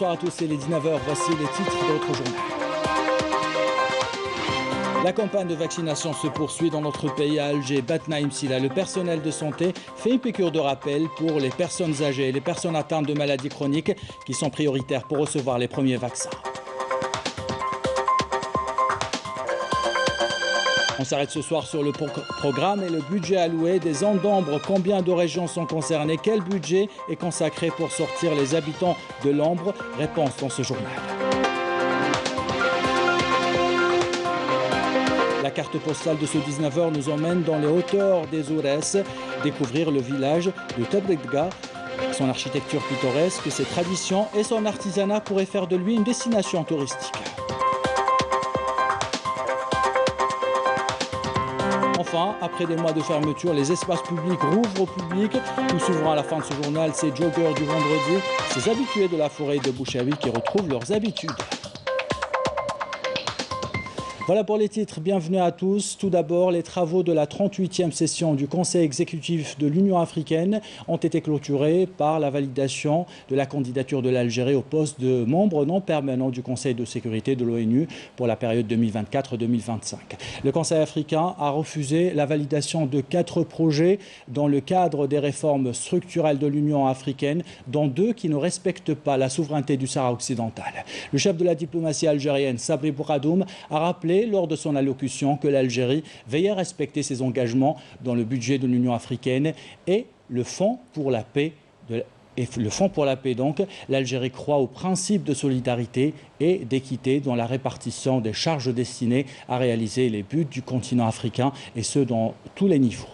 Bonsoir à tous, c'est les 19h, voici les titres de notre journal. La campagne de vaccination se poursuit dans notre pays à Alger. Batna Imsila, le personnel de santé, fait une piqûre de rappel pour les personnes âgées et les personnes atteintes de maladies chroniques qui sont prioritaires pour recevoir les premiers vaccins. On s'arrête ce soir sur le programme et le budget alloué des zones d'ombre. Combien de régions sont concernées? Quel budget est consacré pour sortir les habitants de l'ombre? Réponse dans ce journal. La carte postale de ce 19h nous emmène dans les hauteurs des Aurès, découvrir le village de Tabridga, son architecture pittoresque, ses traditions et son artisanat pourraient faire de lui une destination touristique. Enfin, après des mois de fermeture, les espaces publics rouvrent au public. Nous s'ouvrons à la fin de ce journal ces joggers du vendredi, ces habitués de la forêt de Bouchaoui qui retrouvent leurs habitudes. Voilà pour les titres, bienvenue à tous. Tout d'abord, les travaux de la 38e session du Conseil exécutif de l'Union africaine ont été clôturés par la validation de la candidature de l'Algérie au poste de membre non permanent du Conseil de sécurité de l'ONU pour la période 2024-2025. Le Conseil africain a refusé la validation de 4 projets dans le cadre des réformes structurelles de l'Union africaine, dont 2 qui ne respectent pas la souveraineté du Sahara occidental. Le chef de la diplomatie algérienne, Sabri Bouradoum, a rappelé lors de son allocution que l'Algérie veillait à respecter ses engagements dans le budget de l'Union africaine et le Fonds pour la paix. Donc, l'Algérie croit au principe de solidarité et d'équité dans la répartition des charges destinées à réaliser les buts du continent africain et ce dans tous les niveaux.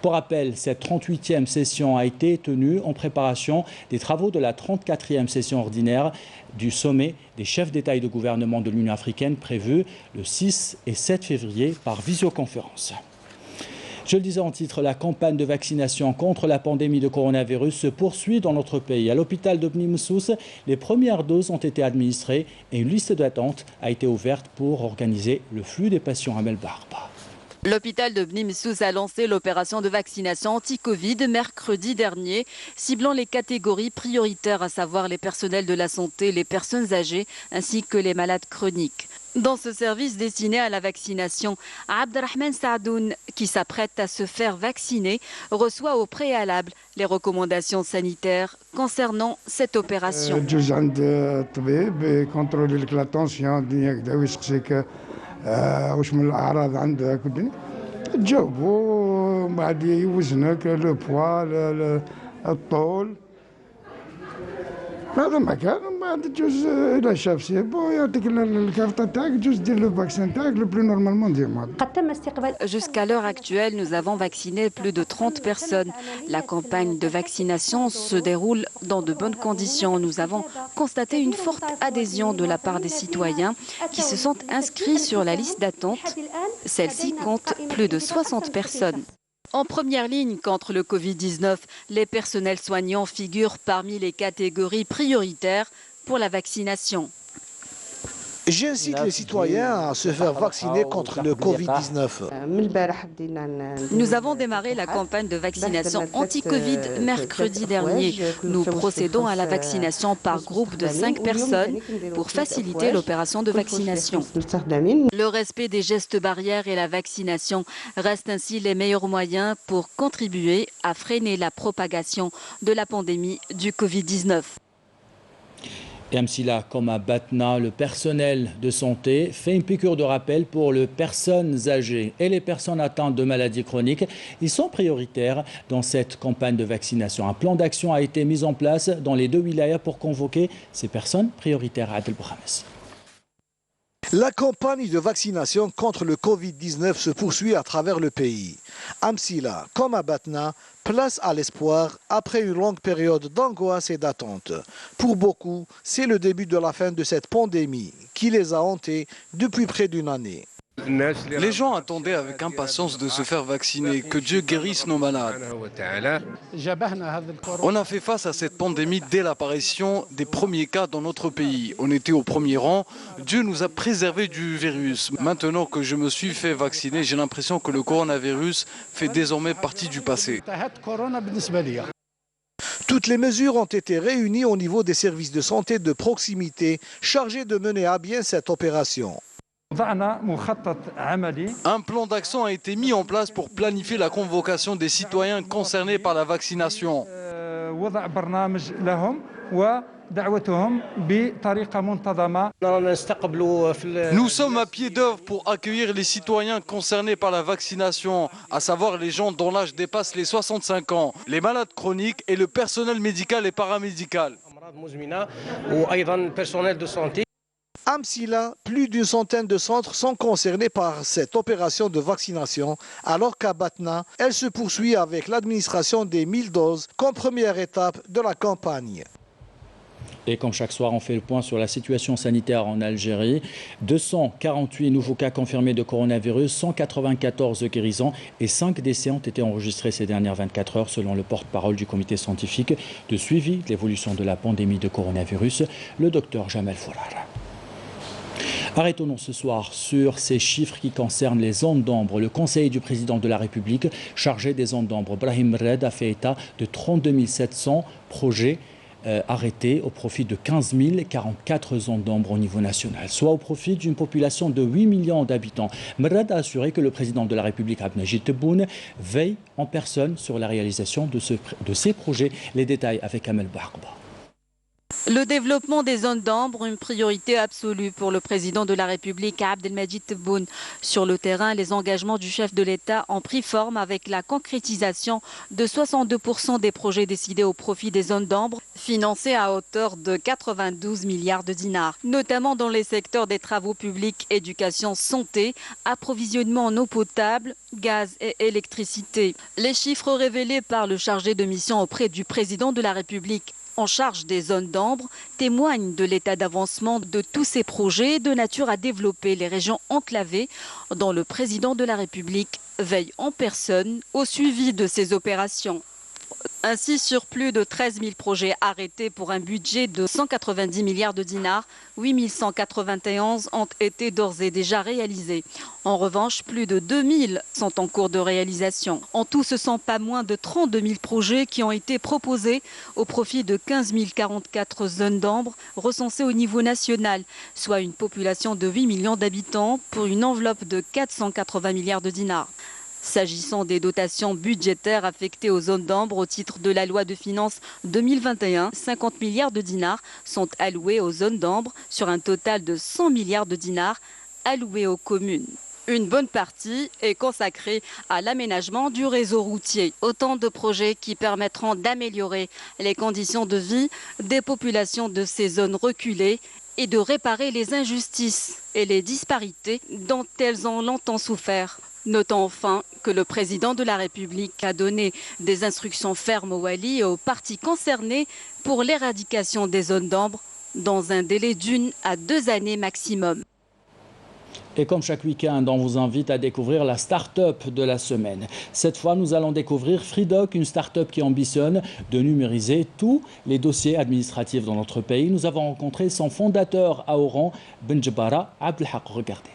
Pour rappel, cette 38e session a été tenue en préparation des travaux de la 34e session ordinaire du sommet des chefs d'État et de gouvernement de l'Union africaine prévu le 6 et 7 février par visioconférence. Je le disais en titre, la campagne de vaccination contre la pandémie de coronavirus se poursuit dans notre pays. À l'hôpital de Bni Messous, les premières doses ont été administrées et une liste d'attente a été ouverte pour organiser le flux des patients à Melbarba. L'hôpital de Bni Messous a lancé l'opération de vaccination anti-Covid mercredi dernier, ciblant les catégories prioritaires, à savoir les personnels de la santé, les personnes âgées ainsi que les malades chroniques. Dans ce service destiné à la vaccination, Abdelrahman Saadoun, qui s'apprête à se faire vacciner, reçoit au préalable les recommandations sanitaires concernant cette opération. وش من الأعراض عندك تجاوبوا بعد يوزنك لو بوا الطول هذا ما كان بعد تجوز إلى شاف سيبو يعطيك الكارطة تاعك تجوز دير لو فاكسين تاعك لو بلو نورمالمون ديما. Jusqu'à l'heure actuelle, nous avons vacciné plus de 30 personnes. La campagne de vaccination se déroule dans de bonnes conditions. Nous avons constaté une forte adhésion de la part des citoyens qui se sont inscrits sur la liste d'attente. Celle-ci compte plus de 60 personnes. En première ligne contre le Covid-19, les personnels soignants figurent parmi les catégories prioritaires pour la vaccination. J'incite les citoyens à se faire vacciner contre le Covid-19. Nous avons démarré la campagne de vaccination anti-Covid mercredi dernier. Nous procédons à la vaccination par groupe de 5 personnes pour faciliter l'opération de vaccination. Le respect des gestes barrières et la vaccination restent ainsi les meilleurs moyens pour contribuer à freiner la propagation de la pandémie du Covid-19. Et Amsila, comme à Batna, le personnel de santé fait une piqûre de rappel pour les personnes âgées et les personnes atteintes de maladies chroniques. Ils sont prioritaires dans cette campagne de vaccination. Un plan d'action a été mis en place dans les 2 wilayas pour convoquer ces personnes prioritaires à Adel Bouhames. La campagne de vaccination contre le Covid-19 se poursuit à travers le pays. Amsila, comme à Batna, place à l'espoir après une longue période d'angoisse et d'attente. Pour beaucoup, c'est le début de la fin de cette pandémie qui les a hantés depuis près d'une année. Les gens attendaient avec impatience de se faire vacciner, que Dieu guérisse nos malades. On a fait face à cette pandémie dès l'apparition des premiers cas dans notre pays. On était au premier rang, Dieu nous a préservés du virus. Maintenant que je me suis fait vacciner, j'ai l'impression que le coronavirus fait désormais partie du passé. Toutes les mesures ont été réunies au niveau des services de santé de proximité chargés de mener à bien cette opération. Un plan d'action a été mis en place pour planifier la convocation des citoyens concernés par la vaccination. Nous sommes à pied d'œuvre pour accueillir les citoyens concernés par la vaccination, à savoir les gens dont l'âge dépasse les 65 ans, les malades chroniques et le personnel médical et paramédical. À Msila, plus d'une centaine de centres sont concernés par cette opération de vaccination, alors qu'à Batna, elle se poursuit avec l'administration des 1000 doses comme première étape de la campagne. Et comme chaque soir, on fait le point sur la situation sanitaire en Algérie. 248 nouveaux cas confirmés de coronavirus, 194 guérisons et 5 décès ont été enregistrés ces dernières 24 heures selon le porte-parole du comité scientifique de suivi de l'évolution de la pandémie de coronavirus, le docteur Jamel Fourara. Arrêtons-nous ce soir sur ces chiffres qui concernent les zones d'ombre. Le conseiller du président de la République chargé des zones d'ombre, Brahim Red, a fait état de 32 700 projets arrêtés au profit de 15 044 zones d'ombre au niveau national, soit au profit d'une population de 8 millions d'habitants. Mrad a assuré que le président de la République, Abdelmajid Tebboune, veille en personne sur la réalisation de ces projets. Les détails avec Amel Bouakba. Le développement des zones d'ombre, une priorité absolue pour le président de la République, Abdelmajid Tebboune. Sur le terrain, les engagements du chef de l'État ont pris forme avec la concrétisation de 62% des projets décidés au profit des zones d'ombre, financés à hauteur de 92 milliards de dinars, notamment dans les secteurs des travaux publics, éducation, santé, approvisionnement en eau potable, gaz et électricité. Les chiffres révélés par le chargé de mission auprès du président de la République en charge des zones d'ombre témoignent de l'état d'avancement de tous ces projets de nature à développer les régions enclavées dont le président de la République veille en personne au suivi de ces opérations. Ainsi, sur plus de 13 000 projets arrêtés pour un budget de 190 milliards de dinars, 8 191 ont été d'ores et déjà réalisés. En revanche, plus de 2 000 sont en cours de réalisation. En tout, ce sont pas moins de 32 000 projets qui ont été proposés au profit de 15 044 zones d'ombre recensées au niveau national, soit une population de 8 millions d'habitants pour une enveloppe de 480 milliards de dinars. S'agissant des dotations budgétaires affectées aux zones d'ombre au titre de la loi de finances 2021, 50 milliards de dinars sont alloués aux zones d'ombre sur un total de 100 milliards de dinars alloués aux communes. Une bonne partie est consacrée à l'aménagement du réseau routier. Autant de projets qui permettront d'améliorer les conditions de vie des populations de ces zones reculées et de réparer les injustices et les disparités dont elles ont longtemps souffert. Notons enfin que le président de la République a donné des instructions fermes au Wali et aux parties concernées pour l'éradication des zones d'ombre dans un délai d'1 à 2 années maximum. Et comme chaque week-end, on vous invite à découvrir la start-up de la semaine. Cette fois, nous allons découvrir Freedoc, une start-up qui ambitionne de numériser tous les dossiers administratifs dans notre pays. Nous avons rencontré son fondateur à Oran, Benjbara Abdelhaq. Regardez.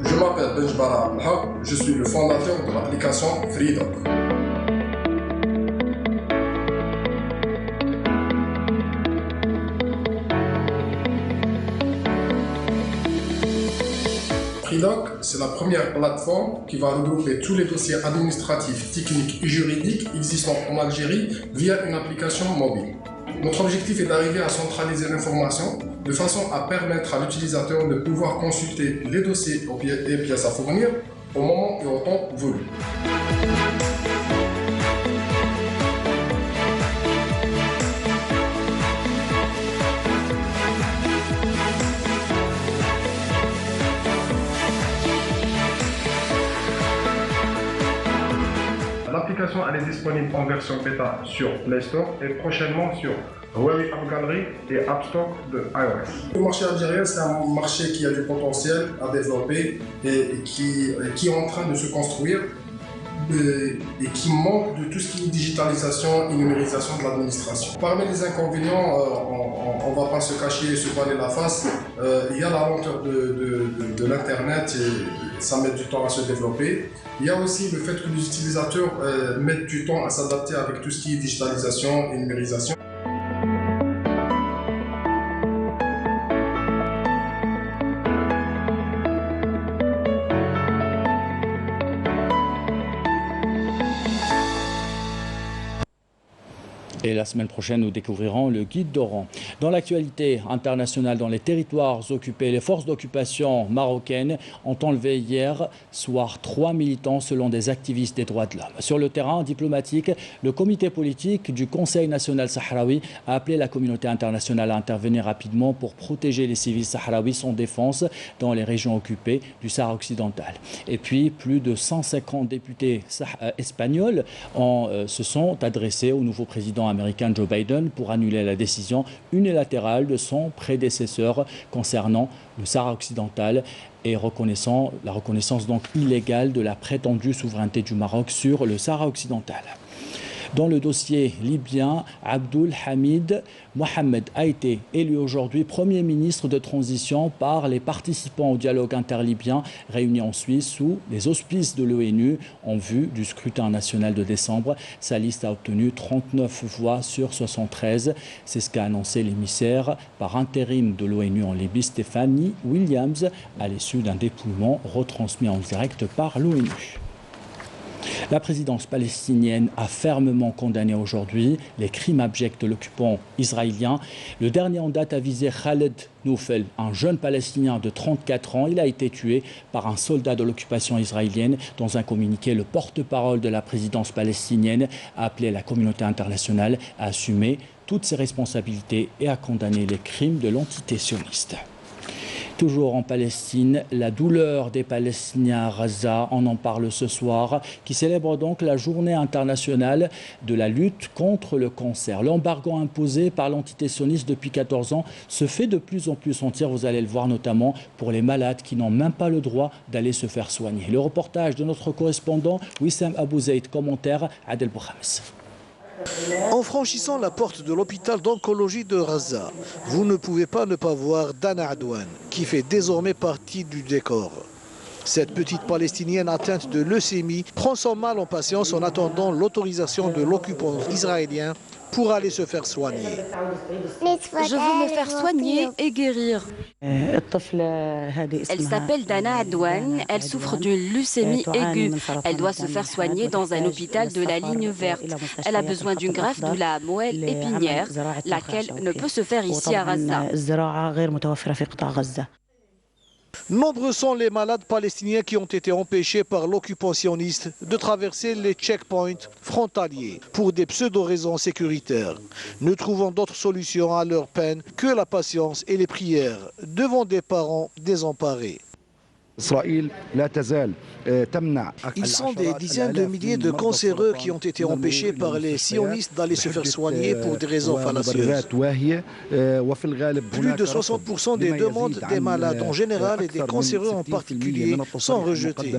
Je m'appelle Benjbara Abdelhaq, je suis le fondateur de l'application Freedoc. Freedoc, c'est la première plateforme qui va regrouper tous les dossiers administratifs, techniques et juridiques existants en Algérie via une application mobile. Notre objectif est d'arriver à centraliser l'information de façon à permettre à l'utilisateur de pouvoir consulter les dossiers et pièces à fournir au moment et au temps voulu. L'application est disponible en version bêta sur Play Store et prochainement sur Huawei App Gallery et App Store de iOS. Le marché algérien, c'est un marché qui a du potentiel à développer et qui est en train de se construire et qui manque de tout ce qui est digitalisation et numérisation de l'administration. Parmi les inconvénients, on ne va pas se cacher et se voiler la face, il y a la lenteur de l'Internet et ça met du temps à se développer. Il y a aussi le fait que les utilisateurs mettent du temps à s'adapter avec tout ce qui est digitalisation et numérisation. Et la semaine prochaine, nous découvrirons le guide d'Oran. Dans l'actualité internationale, dans les territoires occupés, les forces d'occupation marocaines ont enlevé hier soir 3 militants selon des activistes des droits de l'homme. Sur le terrain diplomatique, le comité politique du Conseil national sahraoui a appelé la communauté internationale à intervenir rapidement pour protéger les civils sahraouis sans défense dans les régions occupées du Sahara occidental. Et puis, plus de 150 députés espagnols se sont adressés au nouveau président américain Joe Biden pour annuler la décision unilatérale de son prédécesseur concernant le Sahara occidental et la reconnaissance donc illégale de la prétendue souveraineté du Maroc sur le Sahara occidental. Dans le dossier libyen, Abdul Hamid Mohamed a été élu aujourd'hui Premier ministre de transition par les participants au dialogue interlibyen réunis en Suisse sous les auspices de l'ONU en vue du scrutin national de décembre. Sa liste a obtenu 39 voix sur 73. C'est ce qu'a annoncé l'émissaire par intérim de l'ONU en Libye, Stephanie Williams, à l'issue d'un dépouillement retransmis en direct par l'ONU. La présidence palestinienne a fermement condamné aujourd'hui les crimes abjects de l'occupant israélien. Le dernier en date a visé Khaled Noufel, un jeune Palestinien de 34 ans. Il a été tué par un soldat de l'occupation israélienne. Dans un communiqué, le porte-parole de la présidence palestinienne a appelé la communauté internationale à assumer toutes ses responsabilités et à condamner les crimes de l'entité sioniste. Toujours en Palestine, la douleur des Palestiniens à Gaza, on en parle ce soir, qui célèbre donc la journée internationale de la lutte contre le cancer. L'embargo imposé par l'entité sioniste depuis 14 ans se fait de plus en plus sentir, vous allez le voir notamment pour les malades qui n'ont même pas le droit d'aller se faire soigner. Le reportage de notre correspondant Wissam Abou Zaid, commentaire Adel Boukhams. En franchissant la porte de l'hôpital d'oncologie de Gaza, vous ne pouvez pas ne pas voir Dana Adwan, qui fait désormais partie du décor. Cette petite Palestinienne atteinte de leucémie prend son mal en patience en attendant l'autorisation de l'occupant israélien pour aller se faire soigner. Je veux me faire soigner et guérir. Elle s'appelle Dana Adwan, elle souffre d'une leucémie aiguë. Elle doit se faire soigner dans un hôpital de la ligne verte. Elle a besoin d'une greffe de la moelle épinière, laquelle ne peut se faire ici à Gaza. Nombreux sont les malades palestiniens qui ont été empêchés par l'occupant sioniste de traverser les checkpoints frontaliers pour des pseudo-raisons sécuritaires, ne trouvant d'autre solution à leur peine que la patience et les prières devant des parents désemparés. Ils sont des dizaines de milliers de cancéreux qui ont été empêchés par les sionistes d'aller se faire soigner pour des raisons fallacieuses. Plus de 60% des demandes des malades en général et des cancéreux en particulier sont rejetées.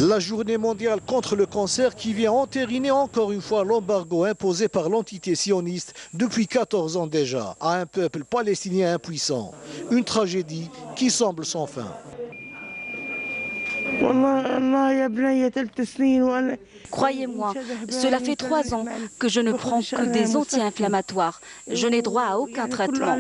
La journée mondiale contre le cancer qui vient entériner encore une fois l'embargo imposé par l'entité sioniste depuis 14 ans déjà à un peuple palestinien impuissant. Une tragédie qui semble sans fin. Croyez-moi, cela fait 3 ans que je ne prends que des anti-inflammatoires. Je n'ai droit à aucun traitement.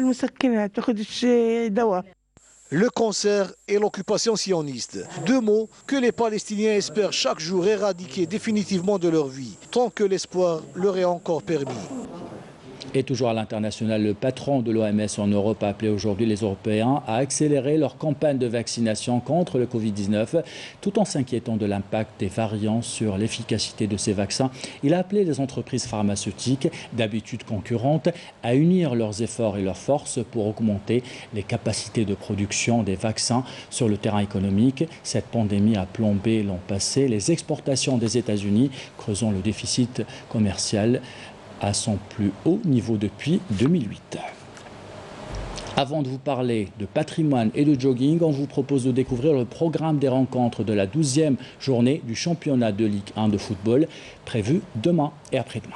Le cancer et l'occupation sioniste. Deux mots que les Palestiniens espèrent chaque jour éradiquer définitivement de leur vie, tant que l'espoir leur est encore permis. Et toujours à l'international, le patron de l'OMS en Europe a appelé aujourd'hui les Européens à accélérer leur campagne de vaccination contre le Covid-19, tout en s'inquiétant de l'impact des variants sur l'efficacité de ces vaccins. Il a appelé les entreprises pharmaceutiques, d'habitude concurrentes, à unir leurs efforts et leurs forces pour augmenter les capacités de production des vaccins sur le terrain économique. Cette pandémie a plombé l'an passé les exportations des États-Unis, creusant le déficit commercial à son plus haut niveau depuis 2008. Avant de vous parler de patrimoine et de jogging, on vous propose de découvrir le programme des rencontres de la 12e journée du championnat de Ligue 1 de football, prévu demain et après-demain.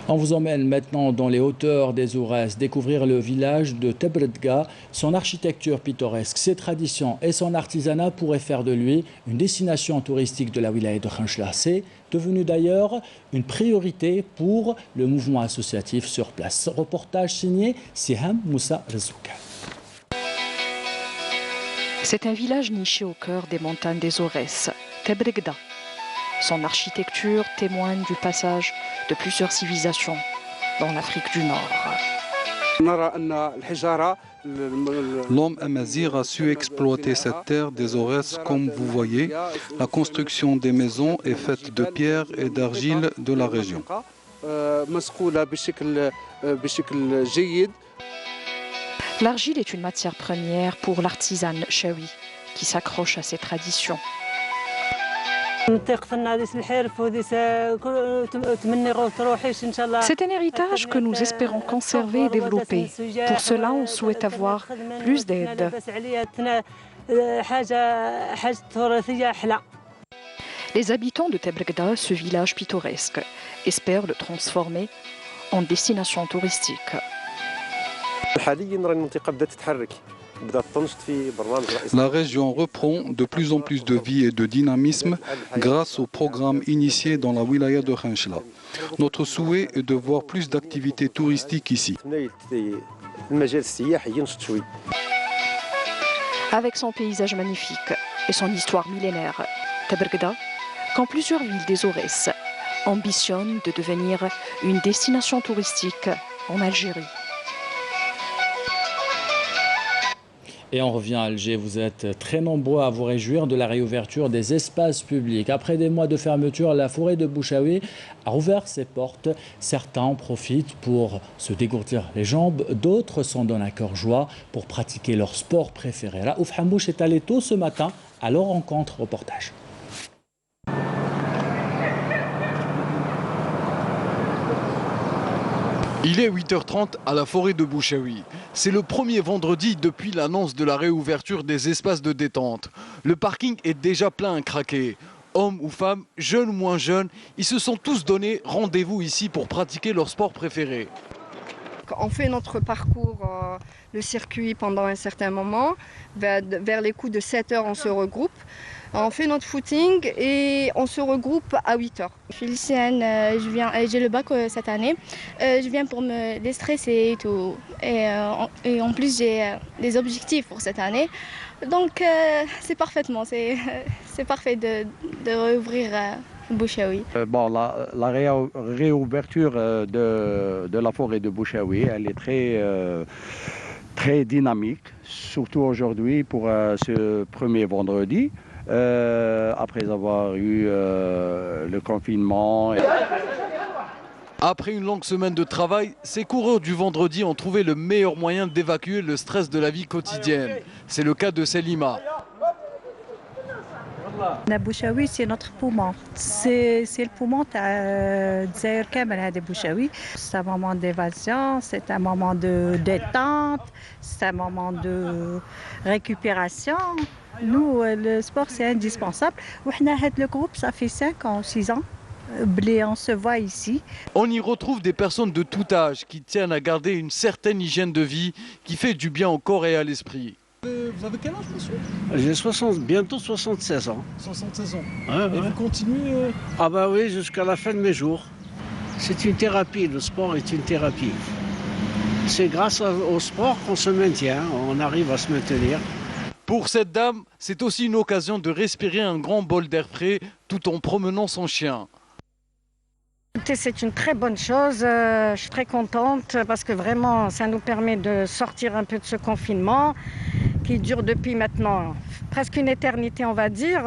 On vous emmène maintenant dans les hauteurs des Aurès, découvrir le village de Tebredga, son architecture pittoresque, ses traditions et son artisanat pourraient faire de lui une destination touristique de la wilaya de Khanchla. C'est devenu d'ailleurs une priorité pour le mouvement associatif sur place. Reportage signé Siham Moussa Rezouka. C'est un village niché au cœur des montagnes des Aurès, Tebredga. Son architecture témoigne du passage de plusieurs civilisations dans l'Afrique du Nord. L'homme amazigh a su exploiter cette terre des Aurès comme vous voyez. La construction des maisons est faite de pierre et d'argile de la région. L'argile est une matière première pour l'artisan chaoui qui s'accroche à ses traditions. C'est un héritage que nous espérons conserver et développer. Pour cela, on souhaite avoir plus d'aide. Les habitants de Tebredga, ce village pittoresque, espèrent le transformer en destination touristique. La région reprend de plus en plus de vie et de dynamisme grâce au programme initié dans la wilaya de Khanchla. Notre souhait est de voir plus d'activités touristiques ici. Avec son paysage magnifique et son histoire millénaire, Tebredga, comme plusieurs villes des Aurès, ambitionne de devenir une destination touristique en Algérie. Et on revient à Alger, vous êtes très nombreux à vous réjouir de la réouverture des espaces publics. Après des mois de fermeture, la forêt de Bouchaoui a rouvert ses portes. Certains en profitent pour se dégourdir les jambes, d'autres s'en donnent à cœur joie pour pratiquer leur sport préféré. Là, Ouf Hamouch est allé tôt ce matin à leur rencontre. Reportage. Il est 8h30 à la forêt de Bouchaoui. C'est le premier vendredi depuis l'annonce de la réouverture des espaces de détente. Le parking est déjà plein à craquer. Hommes ou femmes, jeunes ou moins jeunes, ils se sont tous donné rendez-vous ici pour pratiquer leur sport préféré. On fait notre parcours, le circuit pendant un certain moment. Vers les coups de 7 heures, on se regroupe. On fait notre footing et on se regroupe à 8 heures. Je suis lycéenne, j'ai le bac cette année. Je viens pour me déstresser et tout. Et en plus, j'ai des objectifs pour cette année. Donc, c'est parfaitement, c'est parfait de réouvrir Bouchaoui. La réouverture de la forêt de Bouchaoui, elle est très dynamique, surtout aujourd'hui pour ce premier vendredi. Après avoir eu le confinement. Après une longue semaine de travail, ces coureurs du vendredi ont trouvé le meilleur moyen d'évacuer le stress de la vie quotidienne. C'est le cas de Selima. Bouchaoui, c'est notre poumon. C'est le poumon de Zaïr Kamel de Bouchaoui. C'est un moment d'évasion, c'est un moment de détente, c'est un moment de récupération. Nous, le sport, c'est indispensable. Le groupe, ça fait 5 ans, 6 ans. On se voit ici. On y retrouve des personnes de tout âge qui tiennent à garder une certaine hygiène de vie qui fait du bien au corps et à l'esprit. Vous avez quel âge, monsieur? J'ai bientôt 76 ans. 76 ans. Ouais. Vous continuez Ah bah oui, jusqu'à la fin de mes jours. C'est une thérapie, le sport est une thérapie. C'est grâce au sport qu'on se maintient, on arrive à se maintenir. Pour cette dame, c'est aussi une occasion de respirer un grand bol d'air frais tout en promenant son chien. C'est une très bonne chose, je suis très contente parce que vraiment ça nous permet de sortir un peu de ce confinement qui dure depuis maintenant presque une éternité on va dire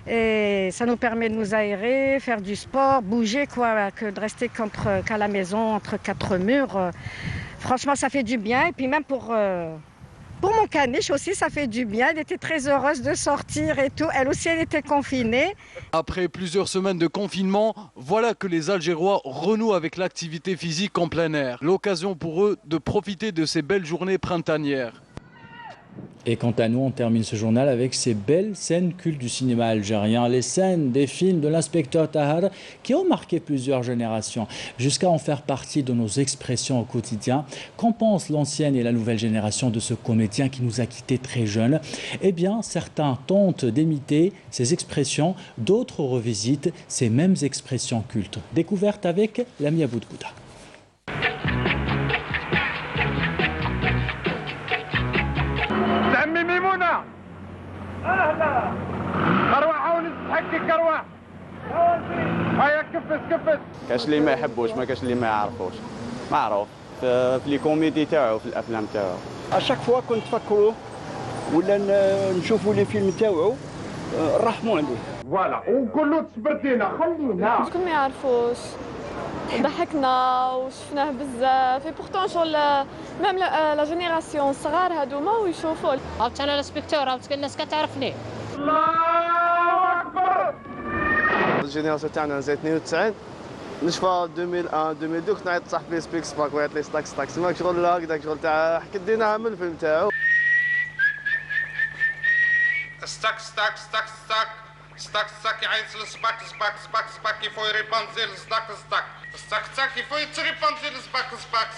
et ça nous permet de nous aérer, faire du sport, bouger quoi, que de rester qu'à la maison entre quatre murs. Franchement ça fait du bien et puis même pour Pour mon caniche aussi, ça fait du bien. Elle était très heureuse de sortir et tout. Elle aussi, elle était confinée. Après plusieurs semaines de confinement, voilà que les Algérois renouent avec l'activité physique en plein air. L'occasion pour eux de profiter de ces belles journées printanières. Et quant à nous, on termine ce journal avec ces belles scènes cultes du cinéma algérien, les scènes des films de l'inspecteur Tahar qui ont marqué plusieurs générations, jusqu'à en faire partie de nos expressions au quotidien. Qu'en pense l'ancienne et la nouvelle génération de ce comédien qui nous a quittés très jeunes? Eh bien, certains tentent d'imiter ces expressions, d'autres revisitent ces mêmes expressions cultes. Découverte avec Lamia Boudgouda. اهلا كروع ونس حكي كروع هيا كفس كاش اللي ما يحبوش ما كاش اللي ما يعرفوش معروف في لي كوميدي تاعو في الافلام تاعو اشاك فوا كنت نفكروا ولا نشوفوا لي فيلم تاعو نرحموا عليه فوالا ونقول له تبردينا خلينا شكون ما يعرفوش ضحكنا وشفناه بزاف اي بورتون شغل ميم لا جينيراسيون الصغار هذوما ويشوفوا عرفت انا الانسبكتور عرفت الناس كتعرفني الله اكبر الجينيراسيون تاعنا زي 92 نشفى 2001 2002 كنت نعيط صاحبي سبيكس باك ويعيط لي ستاكس ماك شغل هكذاك شغل تاع حكيت ديناها من الفيلم تاعو ستاك يعيط سباك كيفو يريبانزي ستاك كيفو يتريبانزي سباك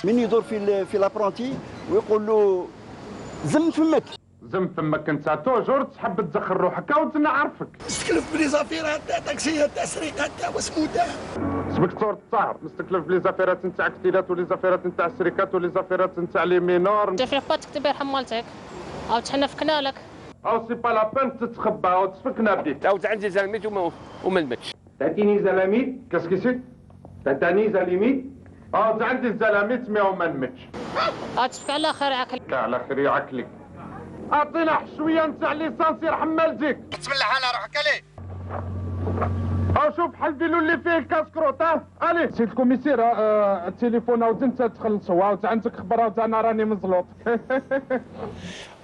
من يدور في لابرونتي ويقول له زم فمك زم فمك انت توجور تحب تزخر روحك وتنعرفك تكلف بلي زافيرات تاع تاكسيات تاع سرقات تاع وسموده سبكتور الطاهر مستكلف بلي زافيرات نتاع كتيلات ولي زافيرات نتاع الشركات ولي زافيرات نتاع لي مينور انت في تكتب يرحم والديك او تحنفكنا لك او سي با لا بان تتخبى او تفكنا بيك او عندي زلميت وما نمتش تعطيني زلاميت كاسكيسي تعطيني زلاميت او عندي الزلاميت مي وما نمتش تفك على خير عقلك على خير عقلك اعطينا شويه نتاع ليسانس يرحم والديك تبلع على روحك عليه او شوف حلبيلو اللي فيه الكاسكروط الي سي الكوميسير التليفون او انت تخلصوا او عندك خبره انا راني مزلوط.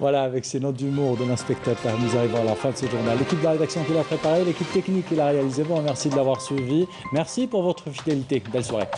Voilà, avec ces notes d'humour de l'inspecteur, nous arrivons à la fin de ce journal. L'équipe de la rédaction qui l'a préparé, l'équipe technique qui l'a réalisé, vous remercie de l'avoir suivi. Merci pour votre fidélité. Belle soirée.